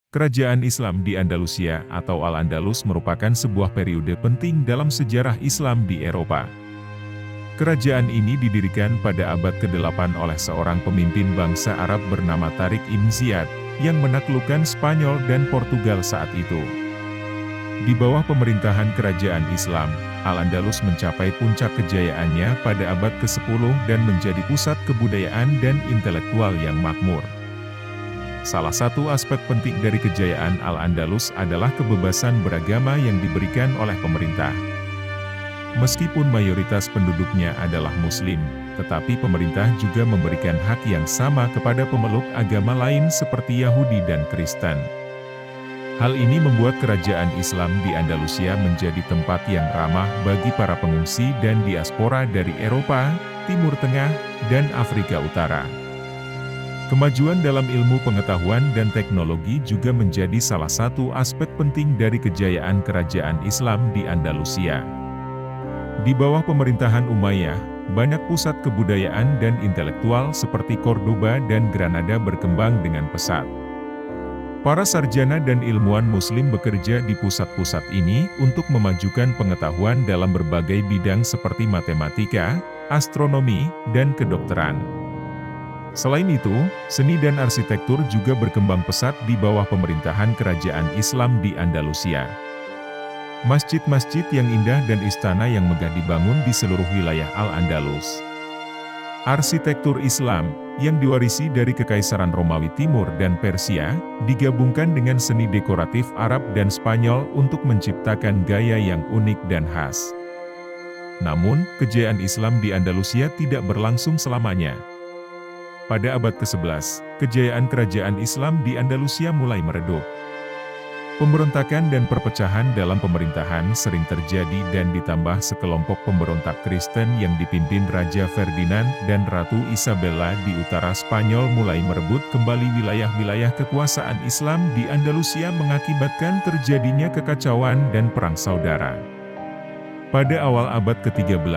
Kerajaan Islam di Andalusia atau Al-Andalus merupakan sebuah periode penting dalam sejarah Islam di Eropa. Kerajaan ini didirikan pada abad ke-8 oleh seorang pemimpin bangsa Arab bernama Tariq Ibn Ziyad, yang menaklukkan Spanyol dan Portugal saat itu. Di bawah pemerintahan kerajaan Islam, Al-Andalus mencapai puncak kejayaannya pada abad ke-10 dan menjadi pusat kebudayaan dan intelektual yang makmur. Salah satu aspek penting dari kejayaan Al-Andalus adalah kebebasan beragama yang diberikan oleh pemerintah. Meskipun mayoritas penduduknya adalah Muslim, tetapi pemerintah juga memberikan hak yang sama kepada pemeluk agama lain seperti Yahudi dan Kristen. Hal ini membuat kerajaan Islam di Andalusia menjadi tempat yang ramah bagi para pengungsi dan diaspora dari Eropa, Timur Tengah, dan Afrika Utara. Kemajuan dalam ilmu pengetahuan dan teknologi juga menjadi salah satu aspek penting dari kejayaan kerajaan Islam di Andalusia. Di bawah pemerintahan Umayyah, banyak pusat kebudayaan dan intelektual seperti Cordoba dan Granada berkembang dengan pesat. Para sarjana dan ilmuwan Muslim bekerja di pusat-pusat ini untuk memajukan pengetahuan dalam berbagai bidang seperti matematika, astronomi, dan kedokteran. Selain itu, seni dan arsitektur juga berkembang pesat di bawah pemerintahan kerajaan Islam di Andalusia. Masjid-masjid yang indah dan istana yang megah dibangun di seluruh wilayah Al-Andalus. Arsitektur Islam, yang diwarisi dari Kekaisaran Romawi Timur dan Persia, digabungkan dengan seni dekoratif Arab dan Spanyol untuk menciptakan gaya yang unik dan khas. Namun, kejayaan Islam di Andalusia tidak berlangsung selamanya. Pada abad ke-11, kejayaan kerajaan Islam di Andalusia mulai meredup. Pemberontakan dan perpecahan dalam pemerintahan sering terjadi dan ditambah sekelompok pemberontak Kristen yang dipimpin Raja Ferdinand dan Ratu Isabella di utara Spanyol mulai merebut kembali wilayah-wilayah kekuasaan Islam di Andalusia mengakibatkan terjadinya kekacauan dan perang saudara. Pada awal abad ke-13,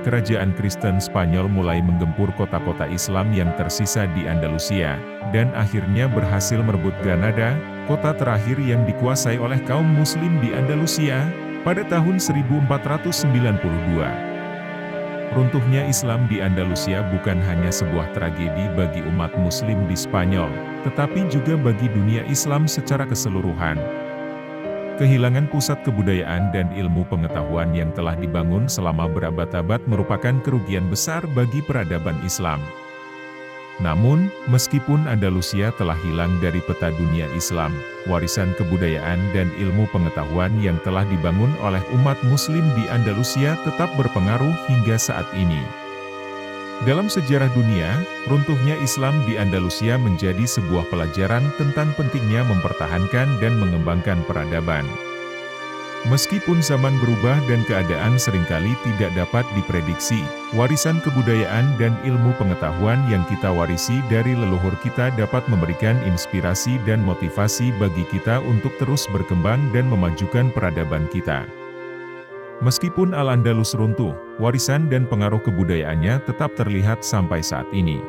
kerajaan Kristen Spanyol mulai menggempur kota-kota Islam yang tersisa di Andalusia, dan akhirnya berhasil merebut Granada, kota terakhir yang dikuasai oleh kaum Muslim di Andalusia, pada tahun 1492. Runtuhnya Islam di Andalusia bukan hanya sebuah tragedi bagi umat Muslim di Spanyol, tetapi juga bagi dunia Islam secara keseluruhan. Kehilangan pusat kebudayaan dan ilmu pengetahuan yang telah dibangun selama berabad-abad merupakan kerugian besar bagi peradaban Islam. Namun, meskipun Andalusia telah hilang dari peta dunia Islam, warisan kebudayaan dan ilmu pengetahuan yang telah dibangun oleh umat Muslim di Andalusia tetap berpengaruh hingga saat ini. Dalam sejarah dunia, runtuhnya Islam di Andalusia menjadi sebuah pelajaran tentang pentingnya mempertahankan dan mengembangkan peradaban. Meskipun zaman berubah dan keadaan seringkali tidak dapat diprediksi, warisan kebudayaan dan ilmu pengetahuan yang kita warisi dari leluhur kita dapat memberikan inspirasi dan motivasi bagi kita untuk terus berkembang dan memajukan peradaban kita. Meskipun Al-Andalus runtuh, warisan dan pengaruh kebudayaannya tetap terlihat sampai saat ini.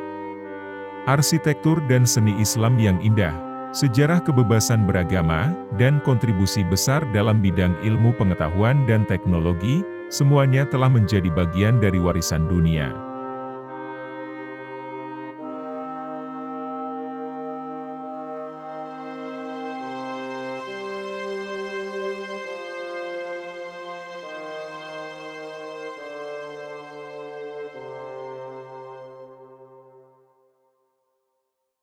Arsitektur dan seni Islam yang indah, sejarah kebebasan beragama, dan kontribusi besar dalam bidang ilmu pengetahuan dan teknologi, semuanya telah menjadi bagian dari warisan dunia.